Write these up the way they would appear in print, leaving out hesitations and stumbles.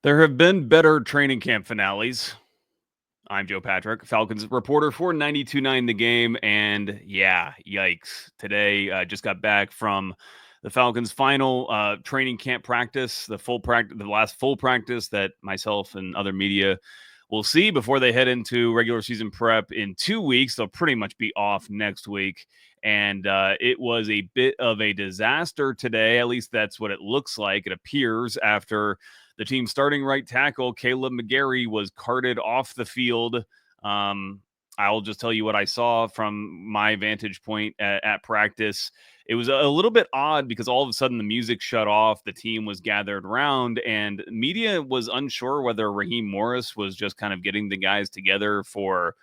There have been better training camp finales. I'm Joe Patrick, Falcons reporter for 92.9 The Game. And yeah, yikes. Today, just got back from the Falcons' final training camp practice, the last full practice that myself and other media will see before they head into regular season prep in 2 weeks. They'll pretty much be off next week. And it was a bit of a disaster today. At least that's what it looks like. It appears after the team's starting right tackle, Kaleb McGary, was carted off the field. Um, I'll just tell you what I saw from my vantage point at practice. It was a little bit odd because all of a sudden the music shut off. The team was gathered around, and media was unsure whether Raheem Morris was just kind of getting the guys together for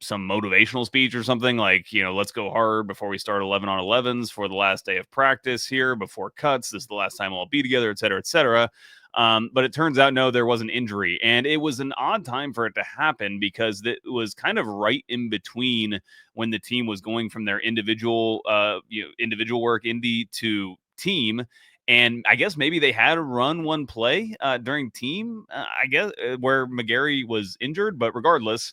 some motivational speech or something like, let's go hard before we start 11 on 11s for the last day of practice here before cuts. This is the last time we'll be together, et cetera, et cetera. But it turns out, no, there was an injury. And it was an odd time for it to happen because it was kind of right in between when the team was going from their individual work indie to team. And I guess maybe they had to run one play during team, I guess, where McGary was injured. But regardless,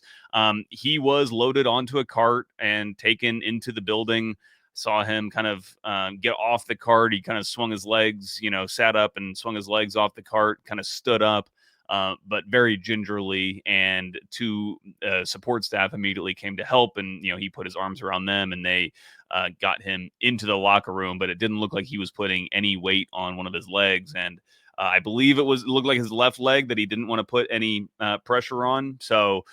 he was loaded onto a cart and taken into the building. Saw him kind of get off the cart. He kind of swung his legs, sat up and swung his legs off the cart, kind of stood up, but very gingerly. And two support staff immediately came to help. And, he put his arms around them and they got him into the locker room. But it didn't look like he was putting any weight on one of his legs. And I believe it looked like his left leg that he didn't want to put any pressure on. So,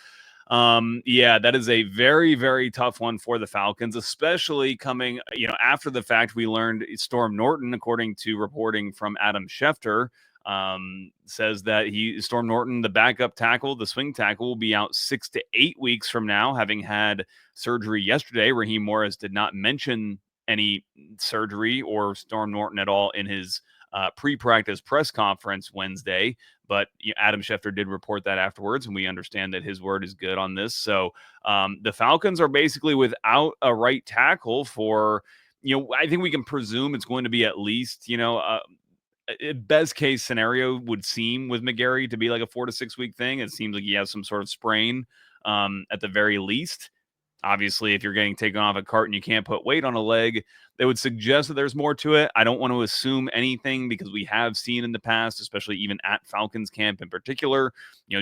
yeah, that is a very, very tough one for the Falcons, especially coming, after the fact. We learned Storm Norton, according to reporting from Adam Schefter, says that Storm Norton, the backup tackle, the swing tackle, will be out 6 to 8 weeks from now, having had surgery yesterday. Raheem Morris did not mention any surgery or Storm Norton at all in his pre-practice press conference Wednesday. But Adam Schefter did report that afterwards, and we understand that his word is good on this. So the Falcons are basically without a right tackle for, I think we can presume it's going to be at least, best case scenario would seem with McGary to be like a 4 to 6 week thing. It seems like he has some sort of sprain at the very least. Obviously, if you're getting taken off a cart and you can't put weight on a leg, they would suggest that there's more to it. I don't want to assume anything because we have seen in the past, especially even at Falcons camp in particular,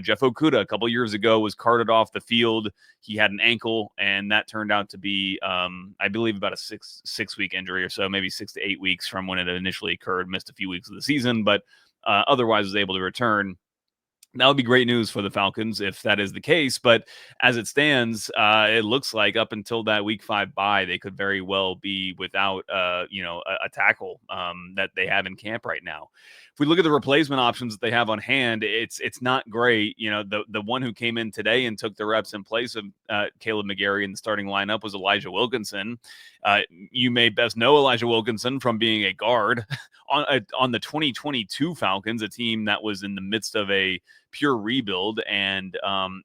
Jeff Okuda a couple years ago was carted off the field. He had an ankle, and that turned out to be, I believe, about a six week injury or so, maybe 6 to 8 weeks from when it initially occurred. Missed a few weeks of the season, but otherwise was able to return. That would be great news for the Falcons if that is the case. But as it stands, it looks like up until that Week 5 bye, they could very well be without, a tackle that they have in camp right now. If we look at the replacement options that they have on hand, it's not great. The one who came in today and took the reps in place of Kaleb McGary in the starting lineup was Elijah Wilkinson. You may best know Elijah Wilkinson from being a guard on the 2022 Falcons, a team that was in the midst of a pure rebuild and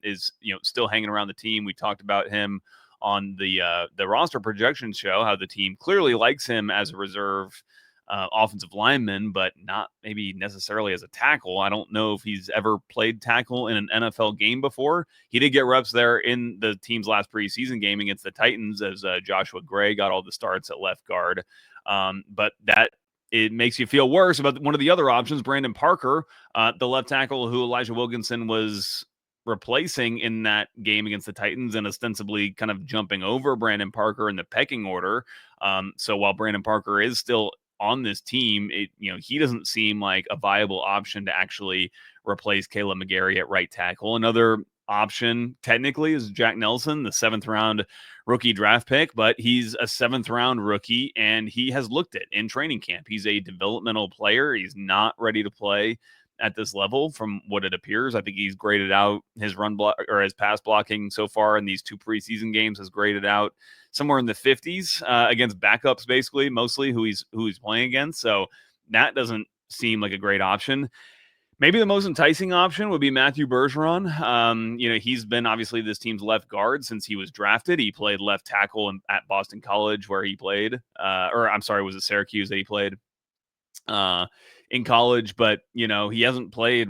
is still hanging around the team. We talked about him on the roster projection show, how the team clearly likes him as a reserve offensive lineman, but not maybe necessarily as a tackle. I don't know if he's ever played tackle in an NFL game before. He did get reps there in the team's last preseason game against the Titans as Joshua Gray got all the starts at left guard. But that it makes you feel worse about one of the other options, Brandon Parker, the left tackle who Elijah Wilkinson was replacing in that game against the Titans and ostensibly kind of jumping over Brandon Parker in the pecking order. So while Brandon Parker is still on this team, he doesn't seem like a viable option to actually replace Kaleb McGary at right tackle. Another option technically is Jack Nelson, the 7th round rookie draft pick, but he's a 7th round rookie and he has looked it in training camp. He's a developmental player. He's not ready to play at this level from what it appears. I think he's graded out his run block or his pass blocking so far in these 2 preseason games has graded out somewhere in the 50s against backups, basically, mostly who he's playing against. So that doesn't seem like a great option. Maybe the most enticing option would be Matthew Bergeron. He's been obviously this team's left guard since he was drafted. He played left tackle at Boston College where he played, was it Syracuse that he played in college? But, he hasn't played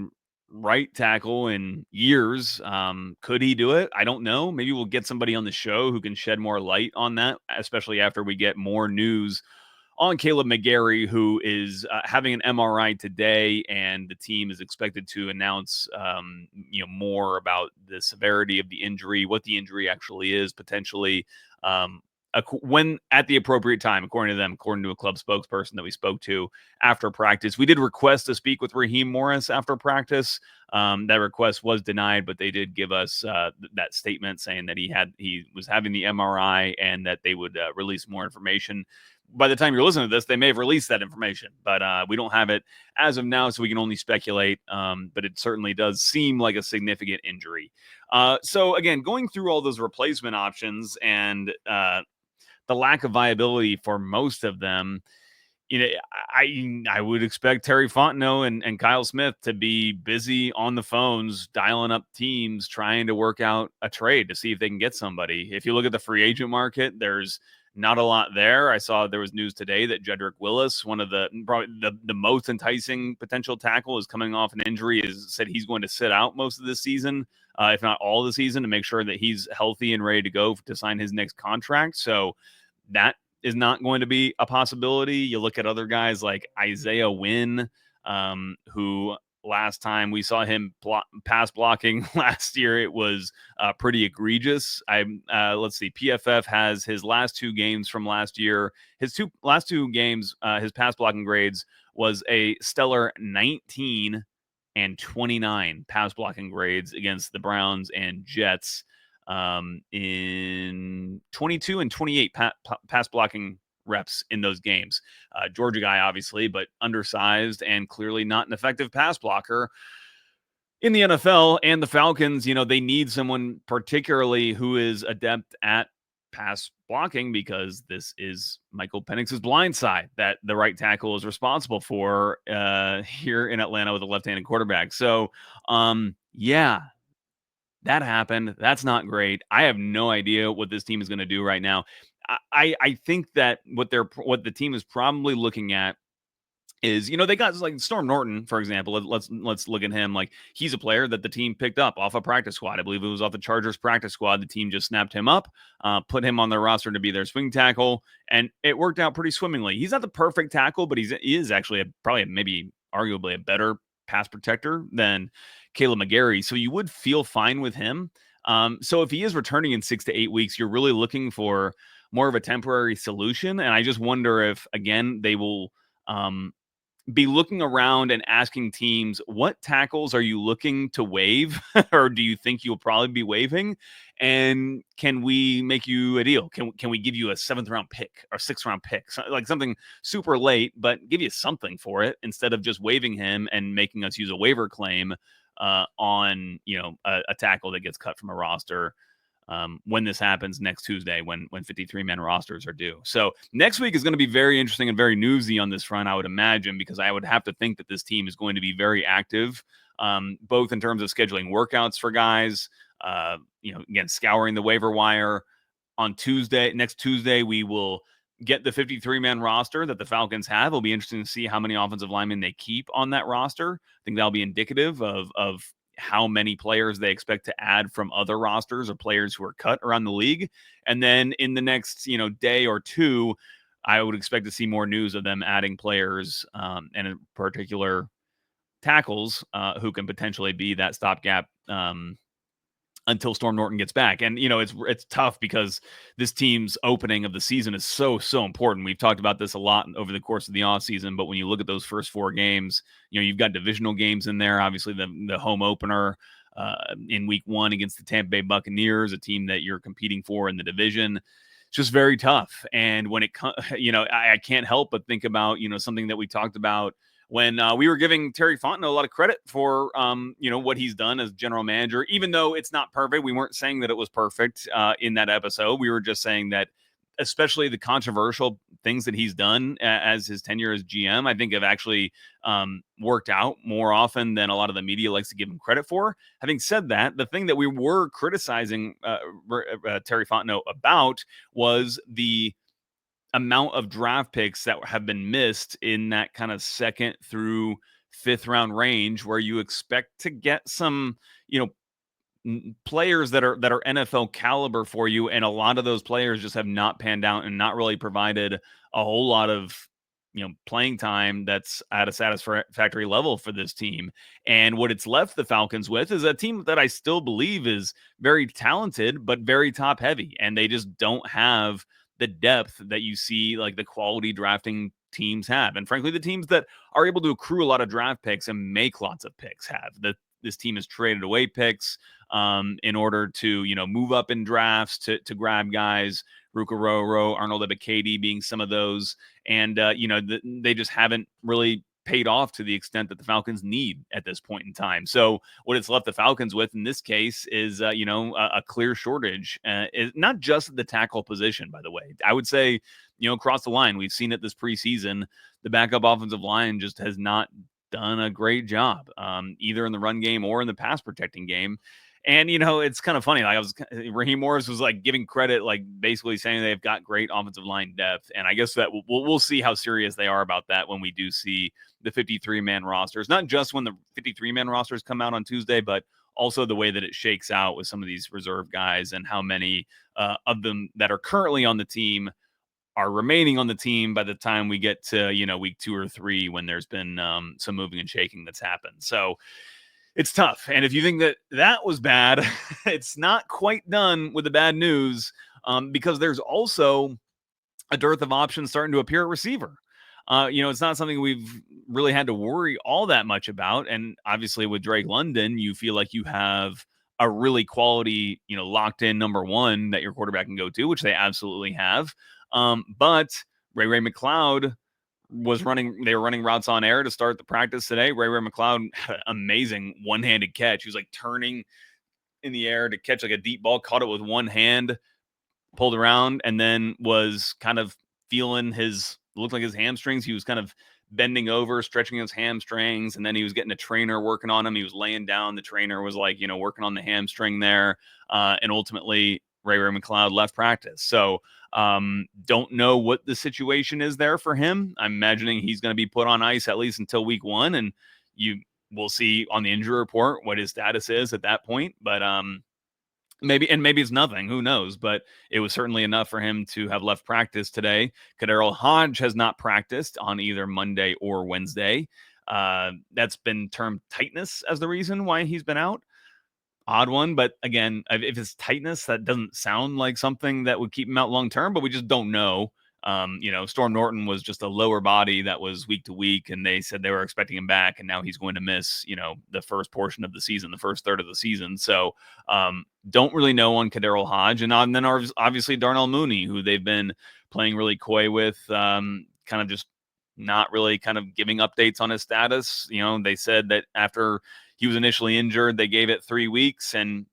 right tackle in years. Could he do it? I don't know. Maybe we'll get somebody on the show who can shed more light on that, especially after we get more news on Kaleb McGary, who is having an MRI today, and the team is expected to announce, more about the severity of the injury, what the injury actually is, potentially, when at the appropriate time, according to them, according to a club spokesperson that we spoke to after practice. We did request to speak with Raheem Morris after practice. That request was denied, but they did give us that statement saying that he was having the MRI and that they would release more information. By the time you're listening to this, they may have released that information, but we don't have it as of now, so we can only speculate. But it certainly does seem like a significant injury. So again, going through all those replacement options and the lack of viability for most of them, I would expect Terry Fontenot and Kyle Smith to be busy on the phones, dialing up teams, trying to work out a trade to see if they can get somebody. If you look at the free agent market, there's not a lot there. I saw there was news today that Jedrick Willis, one of probably the most enticing potential tackle, is coming off an injury, said he's going to sit out most of this season, if not all the season, to make sure that he's healthy and ready to go to sign his next contract. So that is not going to be a possibility. You look at other guys like Isaiah Wynn, who last time we saw him pass blocking last year, it was pretty egregious. Let's see. PFF has his last two games from last year. His last two games, his pass blocking grades was a stellar 19 and 29 pass blocking grades against the Browns and Jets. In 22 and 28 pass blocking reps in those games. Georgia guy, obviously, but undersized and clearly not an effective pass blocker in the NFL. And the Falcons, they need someone particularly who is adept at pass blocking, because this is Michael Penix's blind side that the right tackle is responsible for here in Atlanta with a left-handed quarterback. So, yeah, that happened. That's not great. I have no idea what this team is going to do right now. I think that what the team is probably looking at is, they got like Storm Norton, for example. Let's look at him. Like, he's a player that the team picked up off a practice squad. I believe it was off the Chargers practice squad. The team just snapped him up, put him on their roster to be their swing tackle, and it worked out pretty swimmingly. He's not the perfect tackle, but he is actually probably maybe arguably a better pass protector than Kaleb McGary. So you would feel fine with him. So if he is returning in 6 to 8 weeks, you're really looking for more of a temporary solution. And I just wonder if, again, they will be looking around and asking teams, what tackles are you looking to waive? Or do you think you'll probably be waiving? And can we make you a deal? Can we give you a 7th round pick or 6th round pick? Like something super late, but give you something for it instead of just waiving him and making us use a waiver claim on a tackle that gets cut from a roster when this happens next Tuesday, when 53-man rosters are due. So next week is going to be very interesting and very newsy on this front, I would imagine, because I would have to think that this team is going to be very active, both in terms of scheduling workouts for guys, again, scouring the waiver wire. On next Tuesday, we will get the 53-man roster that the Falcons have. It'll be interesting to see how many offensive linemen they keep on that roster. I think that'll be indicative of how many players they expect to add from other rosters or players who are cut around the league. And then in the next, day or two, I would expect to see more news of them adding players and in particular tackles who can potentially be that stopgap until Storm Norton gets back. And, it's tough because this team's opening of the season is so important. We've talked about this a lot over the course of the offseason, but when you look at those first 4 games, you've got divisional games in there. Obviously, the home opener in week 1 against the Tampa Bay Buccaneers, a team that you're competing for in the division. It's just very tough. And when it comes, I can't help but think about, something that we talked about when we were giving Terry Fontenot a lot of credit for, what he's done as general manager, even though it's not perfect. We weren't saying that it was perfect in that episode. We were just saying that, especially the controversial things that he's done as his tenure as GM, I think have actually worked out more often than a lot of the media likes to give him credit for. Having said that, the thing that we were criticizing Terry Fontenot about was the amount of draft picks that have been missed in that kind of 2nd through fifth round range where you expect to get some, players that are NFL caliber for you, and a lot of those players just have not panned out and not really provided a whole lot of playing time that's at a satisfactory level for this team. And what it's left the Falcons with is a team that I still believe is very talented but very top heavy, and they just don't have the depth that you see like the quality drafting teams have, and frankly the teams that are able to accrue a lot of draft picks and make lots of picks have. That this team has traded away picks in order to move up in drafts to grab guys. Ruka Roro, Arnold Ebiketie being some of those, and they just haven't really paid off to the extent that the Falcons need at this point in time. So what it's left the Falcons with in this case is a clear shortage, not just the tackle position, by the way. I would say across the line, we've seen it this preseason. The backup offensive line just has not done a great job, either in the run game or in the pass protecting game. And it's kind of funny. Like Raheem Morris was like giving credit, like basically saying they've got great offensive line depth. And I guess that we'll see how serious they are about that when we do see the 53-man rosters. Not just when the 53-man rosters come out on Tuesday, but also the way that it shakes out with some of these reserve guys and how many of them that are currently on the team are remaining on the team by the time we get to week 2 or 3, when there's been some moving and shaking that's happened. So it's tough. And if you think that was bad, it's not quite done with the bad news, because there's also a dearth of options starting to appear at receiver. It's not something we've really had to worry all that much about. And obviously with Drake London, you feel like you have a really quality, locked in number one that your quarterback can go to, which they absolutely have. But Ray McCloud they were running routes on air to start the practice today. Ray McCloud had an amazing one-handed catch. He was like turning in the air to catch like a deep ball, caught it with one hand, pulled around, and then was kind of feeling looked like his hamstrings. He was kind of bending over, stretching his hamstrings, and then he was getting a trainer working on him. He was laying down. The trainer was like, working on the hamstring there. And ultimately Ray McCloud left practice. So don't know what the situation is there for him. I'm imagining he's going to be put on ice at least until week 1, and we'll see on the injury report what his status is at that point. But maybe it's nothing. Who knows? But it was certainly enough for him to have left practice today. KhaDarel Hodge has not practiced on either Monday or Wednesday. That's been termed tightness as the reason why he's been out. Odd one, but again, if it's tightness, that doesn't sound like something that would keep him out long term, but we just don't know. Storm Norton was just a lower body that was week to week, and they said they were expecting him back, and now he's going to miss, the first portion of the season, the first third of the season. So don't really know on KhaDarel Hodge. And then obviously Darnell Mooney, who they've been playing really coy with, kind of just not really kind of giving updates on his status. They said that after he was initially injured, they gave it 3 weeks, and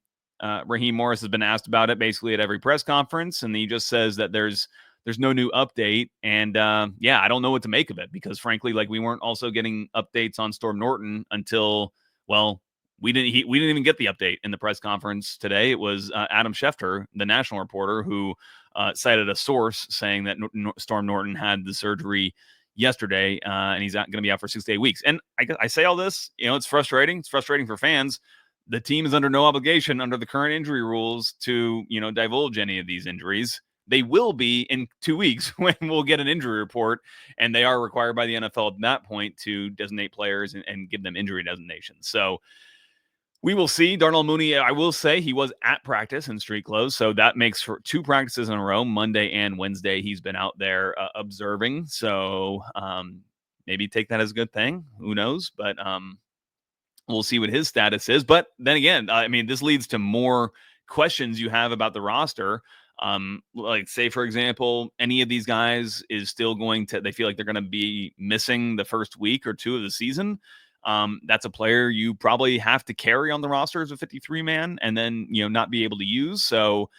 Raheem Morris has been asked about it basically at every press conference, and he just says that there's no new update. And I don't know what to make of it, because frankly, like, we weren't also getting updates on Storm Norton until, we didn't even get the update in the press conference today. It was Adam Schefter, the national reporter, who cited a source saying that Storm Norton had the surgery yesterday, and he's not going to be out for 6 to 8 weeks. And I say all this, it's frustrating. It's frustrating for fans. The team is under no obligation under the current injury rules to, divulge any of these injuries. They will be in 2 weeks when we'll get an injury report, and they are required by the NFL at that point to designate players and give them injury designations. So we will see. Darnell Mooney, I will say, he was at practice in street clothes, so that makes for 2 practices in a row, Monday and Wednesday. He's been out there observing, so maybe take that as a good thing. Who knows? But we'll see what his status is. But then again, this leads to more questions you have about the roster. Like, say, for example, any of these guys is still they feel like they're going to be missing the first week or 2 of the season. That's a player you probably have to carry on the roster as a 53-man and then, not be able to use. So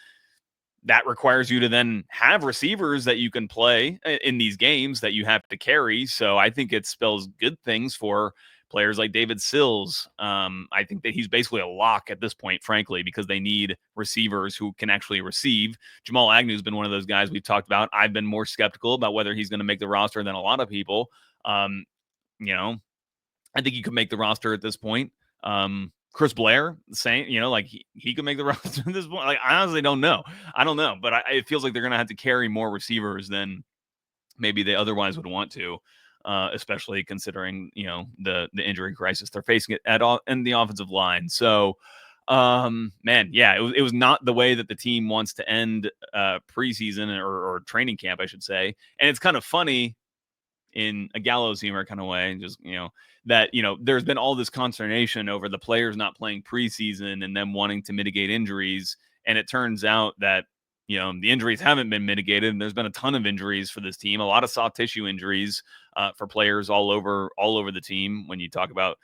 that requires you to then have receivers that you can play in these games that you have to carry. So I think it spells good things for players like David Sills. I think that he's basically a lock at this point, frankly, because they need receivers who can actually receive. Jamal Agnew's been one of those guys we've talked about. I've been more skeptical about whether he's going to make the roster than a lot of people. I think he could make the roster at this point. Chris Blair, saying, like he could make the roster at this point. Like, I honestly don't know. I don't know, but it feels like they're going to have to carry more receivers than maybe they otherwise would want to, especially considering, the injury crisis they're facing it at all in the offensive line. So, man, yeah, it was not the way that the team wants to end preseason or training camp, I should say. And it's kind of funny in a gallows humor kind of way, just, that, there's been all this consternation over the players not playing preseason and them wanting to mitigate injuries. And it turns out that, the injuries haven't been mitigated, and there's been a ton of injuries for this team, a lot of soft tissue injuries for players all over the team. When you talk about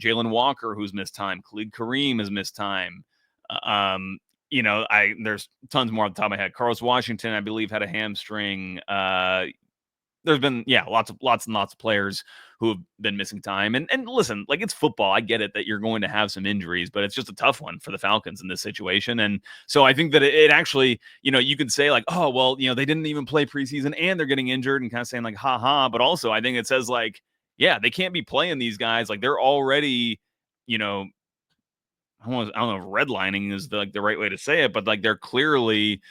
Jalen Walker, who's missed time, Khalid Kareem has missed time. There's tons more off the top of my head. Carlos Washington, I believe, had a hamstring. There's been, lots and lots of players who have been missing time. And listen, like, it's football. I get it that you're going to have some injuries, but it's just a tough one for the Falcons in this situation. And so I think that it actually, you could say like, oh, well, they didn't even play preseason and they're getting injured, and kind of saying like, ha. But also I think it says like, yeah, they can't be playing these guys. Like, they're already, I don't know if redlining is the right way to say it, but like, they're clearly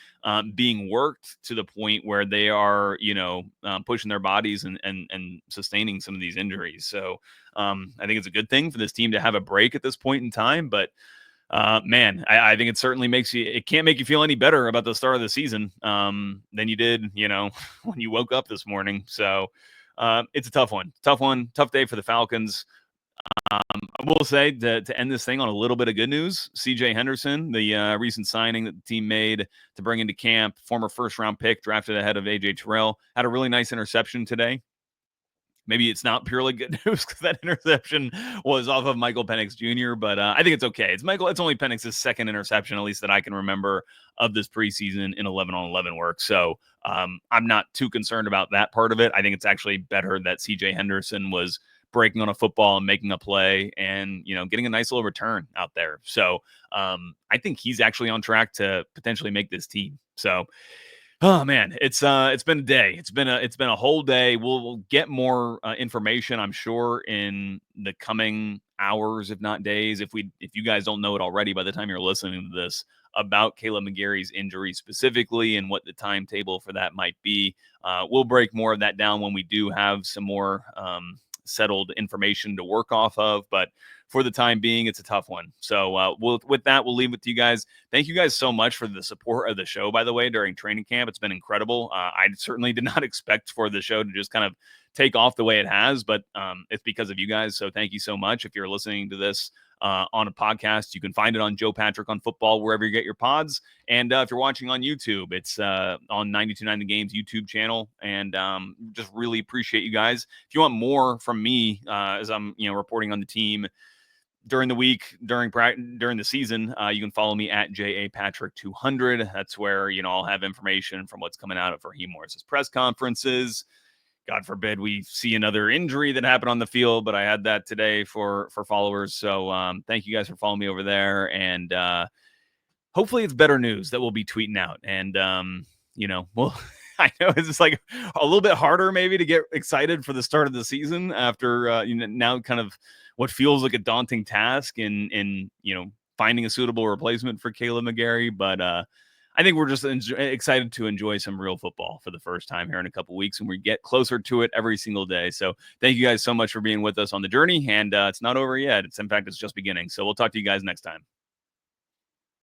being worked to the point where they are, pushing their bodies and sustaining some of these injuries. So I think it's a good thing for this team to have a break at this point in time. But man, I think it certainly it can't make you feel any better about the start of the season than you did, when you woke up this morning. So it's a tough one, tough day for the Falcons. I will say to end this thing on a little bit of good news, CJ Henderson, the recent signing that the team made to bring into camp, former first-round pick drafted ahead of AJ Terrell, had a really nice interception today. Maybe it's not purely good news because that interception was off of Michael Penix Jr., but I think it's okay. It's only Penix's second interception, at least that I can remember, of this preseason in 11-on-11 work. So I'm not too concerned about that part of it. I think it's actually better that CJ Henderson was breaking on a football and making a play and, getting a nice little return out there. So I think he's actually on track to potentially make this team. So, oh man, it's been a day. It's been a whole day. We'll get more information, I'm sure, in the coming hours, if not days. If you guys don't know it already by the time you're listening to this, about Kaleb McGary's injury specifically and what the timetable for that might be. We'll break more of that down when we do have some more settled information to work off of, but for the time being, it's a tough one. So with that, we'll leave it to you guys. Thank you guys so much for the support of the show, by the way, during training camp. It's been incredible. I certainly did not expect for the show to just kind of take off the way it has, but it's because of you guys. So thank you so much. If you're listening to this on a podcast, you can find it on Joe Patrick on Football, wherever you get your pods. And if you're watching on YouTube, it's on 92.9 The Game's YouTube channel. And just really appreciate you guys. If you want more from me as I'm reporting on the team during the week, during the season, you can follow me at JAPatrick200. That's where I'll have information from what's coming out of Raheem Morris's press conferences. God forbid we see another injury that happened on the field, but I had that today for followers. So thank you guys for following me over there. And hopefully it's better news that we'll be tweeting out. And, well, I know it's just like a little bit harder maybe to get excited for the start of the season after, now kind of what feels like a daunting task in finding a suitable replacement for Kaleb McGary. But I think we're just excited to enjoy some real football for the first time here in a couple weeks, and we get closer to it every single day. So thank you guys so much for being with us on the journey, and it's not over yet. In fact, it's just beginning. So we'll talk to you guys next time.